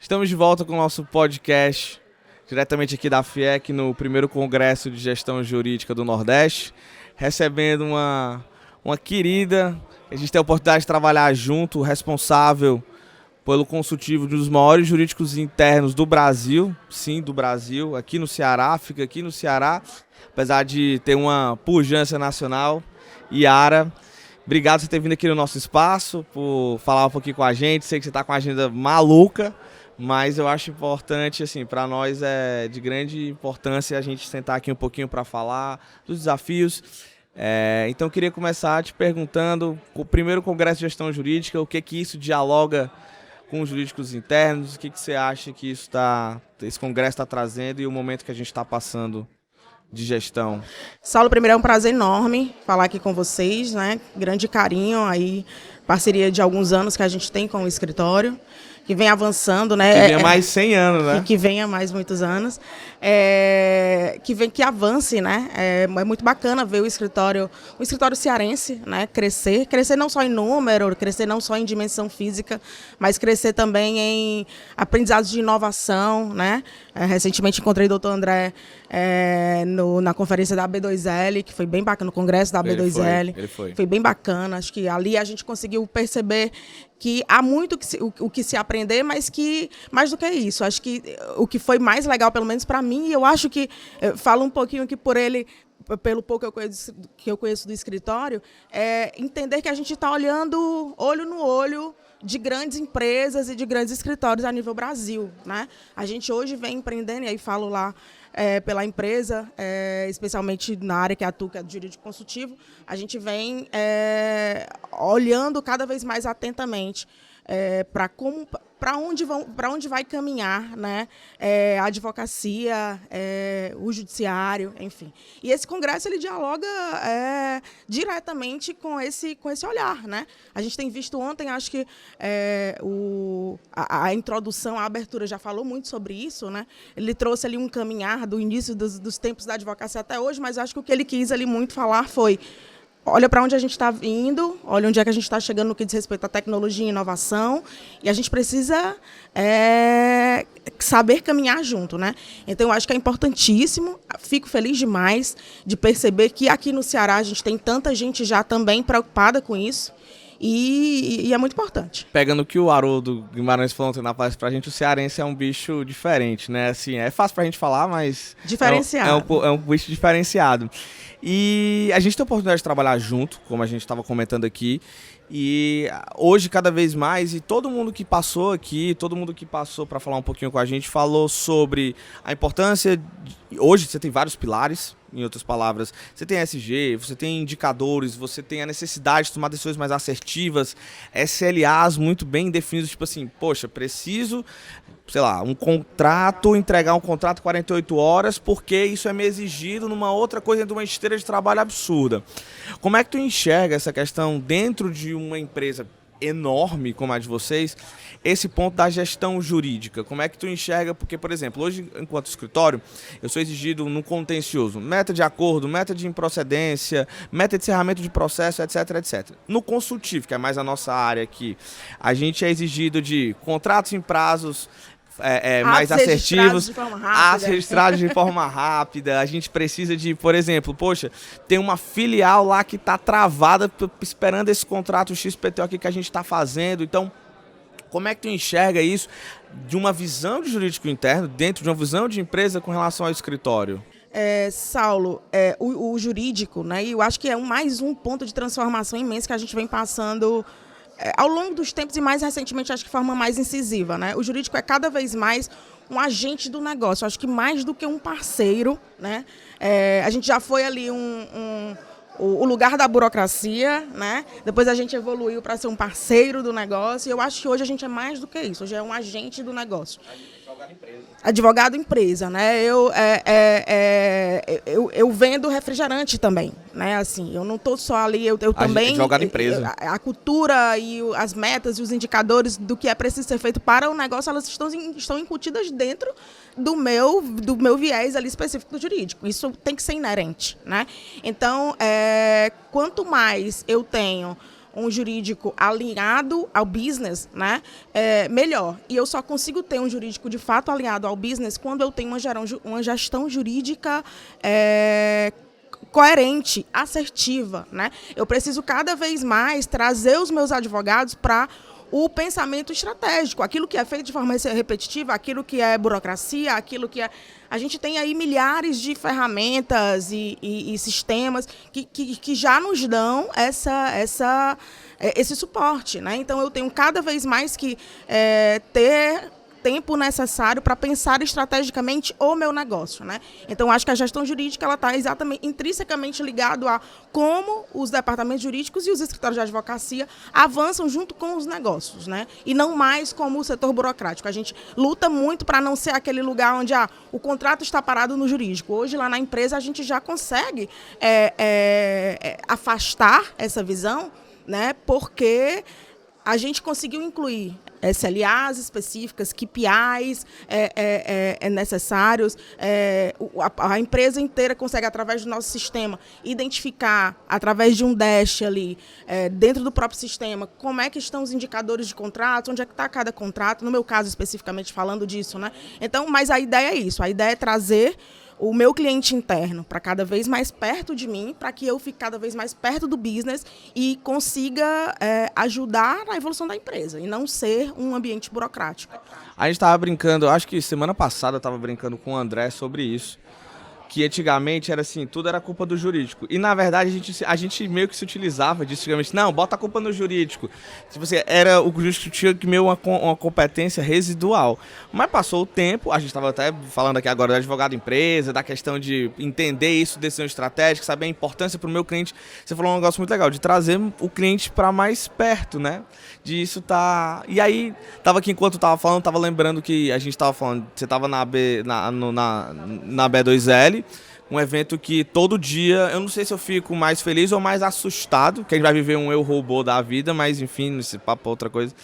Estamos de volta com o nosso podcast, diretamente aqui da FIEC, no primeiro Congresso de Gestão Jurídica do Nordeste, recebendo uma querida. A gente tem a oportunidade de trabalhar junto, responsável pelo consultivo de um dos maiores jurídicos internos do Brasil, sim, do Brasil, aqui no Ceará, fica aqui no Ceará, apesar de ter uma pujança nacional. Yara, obrigado por você ter vindo aqui no nosso espaço, por falar um pouquinho com a gente. Sei que você está com a agenda maluca, mas eu acho importante, assim, para nós é de grande importância a gente sentar aqui um pouquinho para falar dos desafios. Então eu queria começar te perguntando, o primeiro Congresso de Gestão Jurídica, o que isso dialoga com os jurídicos internos, o que você acha que esse Congresso está trazendo e o momento que a gente está passando de gestão? Saulo, primeiro é um prazer enorme falar aqui com vocês, né? Grande carinho aí, parceria de alguns anos que a gente tem com o escritório, que vem avançando, né? Que venha mais 100 anos, né? Que venha mais muitos anos, que avance, né? É muito bacana ver o escritório cearense, né? Crescer não só em número, crescer não só em dimensão física, mas crescer também em aprendizados de inovação, né? Recentemente encontrei o doutor André na conferência da AB2L, que foi bem bacana, no congresso da AB2L. Ele foi. Foi bem bacana, acho que ali a gente conseguiu perceber que há muito o que se aprender, mas que, mais do que isso, acho que o que foi mais legal, pelo menos para mim, e eu acho que, falo um pouquinho aqui por ele, pelo pouco que eu conheço do escritório, é entender que a gente está olhando olho no olho de grandes empresas e de grandes escritórios a nível Brasil, né? A gente hoje vem empreendendo, e aí falo lá pela empresa, especialmente na área que atua, que é do jurídico consultivo, a gente vem olhando cada vez mais atentamente para onde vai caminhar, né? A advocacia, o judiciário, enfim. E esse congresso ele dialoga diretamente com esse olhar, né? A gente tem visto ontem, acho que a introdução, a abertura já falou muito sobre isso, né? Ele trouxe ali um caminhar do início dos tempos da advocacia até hoje, mas acho que o que ele quis ali muito falar foi: olha para onde a gente está indo, olha onde é que a gente está chegando no que diz respeito à tecnologia e inovação, e a gente precisa saber caminhar junto, né? Então, eu acho que é importantíssimo, fico feliz demais de perceber que aqui no Ceará a gente tem tanta gente já também preocupada com isso, e é muito importante. Pegando o que o Haroldo Guimarães falou ontem na palestra pra gente, o cearense é um bicho diferente, né? Assim, é fácil pra gente falar, mas diferenciado. É um bicho diferenciado. E a gente tem a oportunidade de trabalhar junto, como a gente estava comentando aqui, e hoje cada vez mais, e todo mundo que passou aqui, todo mundo que passou para falar um pouquinho com a gente, falou sobre a importância. Hoje você tem vários pilares, em outras palavras, você tem SG, você tem indicadores, você tem a necessidade de tomar decisões mais assertivas, SLAs muito bem definidos, tipo assim, poxa, preciso, sei lá, entregar um contrato 48 horas, porque isso é me exigido numa outra coisa, de uma esteira de trabalho absurda. Como é que tu enxerga essa questão dentro de uma empresa enorme como a de vocês, esse ponto da gestão jurídica? Como é que tu enxerga? Porque, por exemplo, hoje, enquanto escritório, eu sou exigido no contencioso, meta de acordo, meta de improcedência, meta de encerramento de processo, etc, etc. No consultivo, que é mais a nossa área aqui, a gente é exigido de contratos em prazos mais assertivos, atos registrados de forma rápida. A gente precisa de, por exemplo, tem uma filial lá que está travada esperando esse contrato XPTO aqui que a gente está fazendo. Então, como é que tu enxerga isso de uma visão de jurídico interno, dentro de uma visão de empresa com relação ao escritório? Saulo, o jurídico, né? E eu acho que é mais um ponto de transformação imenso que a gente vem passando ao longo dos tempos, e mais recentemente, acho que de forma mais incisiva, né? O jurídico é cada vez mais um agente do negócio, acho que mais do que um parceiro, né? A gente já foi ali o lugar da burocracia, né? Depois a gente evoluiu para ser um parceiro do negócio, e eu acho que hoje a gente é mais do que isso, hoje é um agente do negócio. Advogado empresa, né? Eu vendo refrigerante também, né? Assim, eu não estou só ali, eu também. Advogado empresa. A cultura e as metas e os indicadores do que é preciso ser feito para o negócio, elas estão incutidas dentro do meu viés ali específico do jurídico. Isso tem que ser inerente, né? Então, quanto mais eu tenho um jurídico alinhado ao business, né, melhor. E eu só consigo ter um jurídico de fato alinhado ao business quando eu tenho uma gestão jurídica coerente, assertiva, né? Eu preciso cada vez mais trazer os meus advogados para o pensamento estratégico, aquilo que é feito de forma repetitiva, aquilo que é burocracia, aquilo que é... A gente tem aí milhares de ferramentas e sistemas que já nos dão esse suporte, né? Então, eu tenho cada vez mais que ter tempo necessário para pensar estrategicamente o meu negócio, né? Então, acho que a gestão jurídica ela está exatamente intrinsecamente ligado a como os departamentos jurídicos e os escritórios de advocacia avançam junto com os negócios, né? E não mais como o setor burocrático. A gente luta muito para não ser aquele lugar onde o contrato está parado no jurídico. Hoje, lá na empresa, a gente já consegue afastar essa visão, né? Porque a gente conseguiu incluir SLAs específicas, KPIs necessários. A empresa inteira consegue, através do nosso sistema, identificar, através de um dash ali, dentro do próprio sistema, como é que estão os indicadores de contrato, onde é que está cada contrato, no meu caso, especificamente, falando disso, né? Então, mas a ideia é isso, a ideia é trazer o meu cliente interno para cada vez mais perto de mim, para que eu fique cada vez mais perto do business e consiga ajudar na evolução da empresa e não ser um ambiente burocrático. A gente estava brincando, acho que semana passada eu estava brincando com o André sobre isso, que antigamente era assim, tudo era culpa do jurídico. E, na verdade, a gente meio que se utilizava disso antigamente. Não, bota a culpa no jurídico. Se você era o jurídico tinha que meio uma competência residual. Mas passou o tempo, a gente estava até falando aqui agora do advogado empresa, da questão de entender isso, decisão estratégica, saber a importância para o meu cliente. Você falou um negócio muito legal, de trazer o cliente para mais perto, né? De isso tá... E aí, tava aqui enquanto tava falando, tava lembrando que a gente tava falando, você tava na B2L, um evento que todo dia, eu não sei se eu fico mais feliz ou mais assustado, que a gente vai viver um eu robô da vida, mas enfim, esse papo é outra coisa.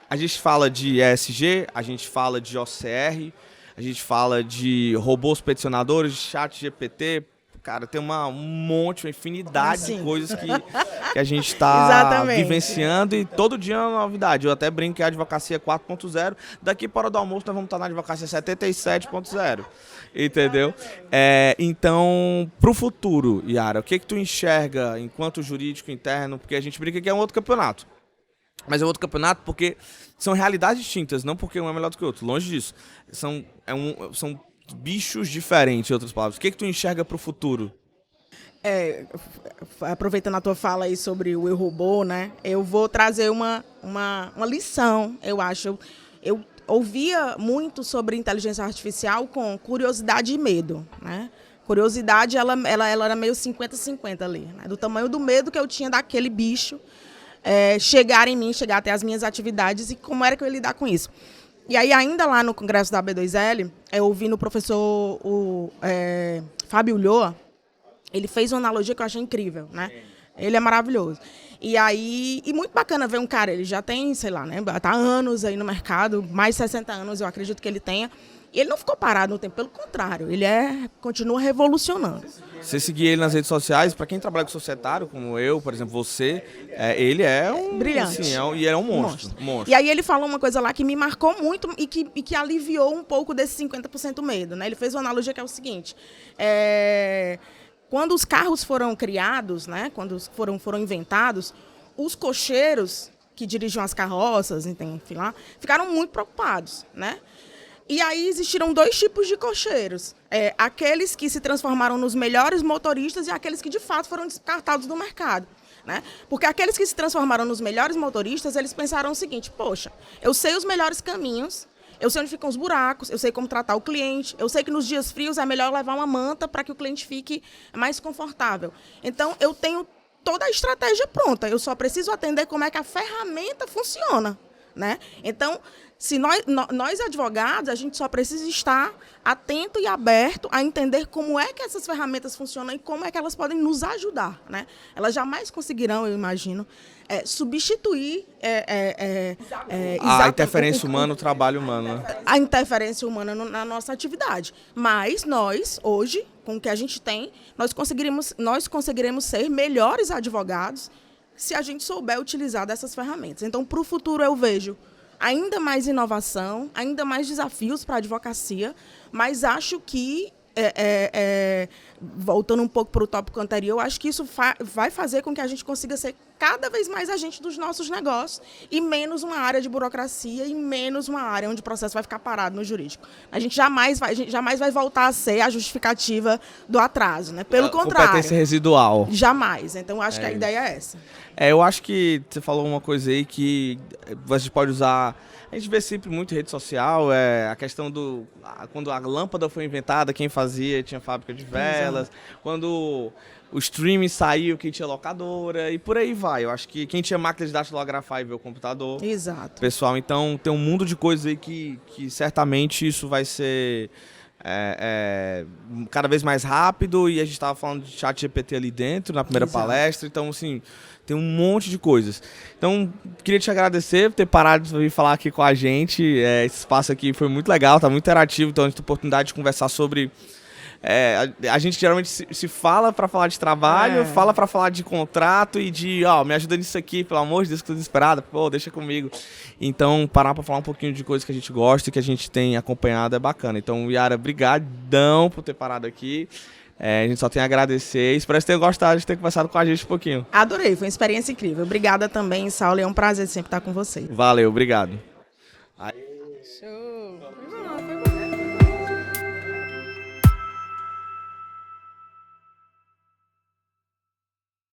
A gente fala de ESG, a gente fala de OCR, a gente fala de robôs peticionadores, de chat GPT. Cara, tem uma infinidade de coisas que a gente está vivenciando e todo dia é uma novidade. Eu até brinco que a advocacia 4.0, daqui para o hora do almoço nós vamos estar na advocacia 77.0, entendeu? Então, para o futuro, Yara, o que tu enxerga enquanto jurídico interno? Porque a gente brinca que é um outro campeonato. Mas é outro campeonato porque são realidades distintas, não porque um é melhor do que o outro, longe disso. São bichos diferentes, em outras palavras. O que tu enxerga para o futuro? Aproveitando a tua fala aí sobre o eu robô, né? Eu vou trazer uma lição, eu acho. Eu ouvia muito sobre inteligência artificial com curiosidade e medo, né? Curiosidade, ela era meio 50-50 ali, né? Do tamanho do medo que eu tinha daquele bicho chegar em mim, chegar até as minhas atividades e como era que eu ia lidar com isso. E aí, ainda lá no congresso da B2L, eu ouvi no professor Fábio Ulloa, ele fez uma analogia que eu achei incrível, né? Ele é maravilhoso. E aí, muito bacana ver um cara, ele já tem, sei lá, né? Tá há anos aí no mercado, mais de 60 anos, eu acredito que ele tenha. E ele não ficou parado no tempo, pelo contrário, ele continua revolucionando. Você seguir ele nas redes sociais, para quem trabalha com societário, como eu, por exemplo, você, ele é um... Brilhante. Assim, e é um monstro. E aí ele falou uma coisa lá que me marcou muito e que aliviou um pouco desse 50% medo, né? Ele fez uma analogia que é o seguinte, quando os carros foram criados, né? Quando foram inventados, os cocheiros que dirigiam as carroças, enfim, lá, ficaram muito preocupados, né? E aí existiram dois tipos de cocheiros. Aqueles que se transformaram nos melhores motoristas e aqueles que, de fato, foram descartados do mercado, né? Porque aqueles que se transformaram nos melhores motoristas, eles pensaram o seguinte, poxa, eu sei os melhores caminhos, eu sei onde ficam os buracos, eu sei como tratar o cliente, eu sei que nos dias frios é melhor levar uma manta para que o cliente fique mais confortável. Então, eu tenho toda a estratégia pronta, eu só preciso atender como é que a ferramenta funciona, né? Então, se nós advogados, a gente só precisa estar atento e aberto a entender como é que essas ferramentas funcionam e como é que elas podem nos ajudar, né? Elas jamais conseguirão, eu imagino, substituir a interferência humana, o trabalho humano, né? A interferência humana na nossa atividade. Mas nós, hoje, com o que a gente tem, nós conseguiremos ser melhores advogados, se a gente souber utilizar dessas ferramentas. Então, para o futuro, eu vejo ainda mais inovação, ainda mais desafios para a advocacia, mas acho que, voltando um pouco para o tópico anterior, acho que isso vai fazer com que a gente consiga ser cada vez mais agente dos nossos negócios e menos uma área de burocracia e menos uma área onde o processo vai ficar parado no jurídico. A gente jamais vai voltar a ser a justificativa do atraso, né? Pelo contrário. Competência residual. Jamais. Então, acho que a ideia é essa. Eu acho que você falou uma coisa aí que você pode usar. A gente vê sempre muito em rede social, a questão do... Quando a lâmpada foi inventada, quem fazia tinha fábrica de velas. Exato. Quando o streaming saiu, quem tinha locadora, e por aí vai. Eu acho que quem tinha máquina de datilografar e ver o computador. Exato. Pessoal, então tem um mundo de coisas aí que certamente isso vai ser... cada vez mais rápido, e a gente estava falando de chat GPT ali dentro, na primeira palestra, então assim, tem um monte de coisas. Então, queria te agradecer por ter parado de vir falar aqui com a gente, esse espaço aqui foi muito legal, tá muito interativo, então a gente tem a oportunidade de conversar sobre... a gente geralmente se fala para falar de trabalho, fala para falar de contrato e de, me ajuda nisso aqui, pelo amor de Deus, que tô desesperado, deixa comigo. Então, parar para falar um pouquinho de coisas que a gente gosta e que a gente tem acompanhado é bacana. Então, Yara, brigadão por ter parado aqui. A gente só tem a agradecer. Espero que você tenha gostado de ter conversado com a gente um pouquinho. Adorei, foi uma experiência incrível. Obrigada também, Saulo, é um prazer sempre estar com você. Valeu, obrigado. Show!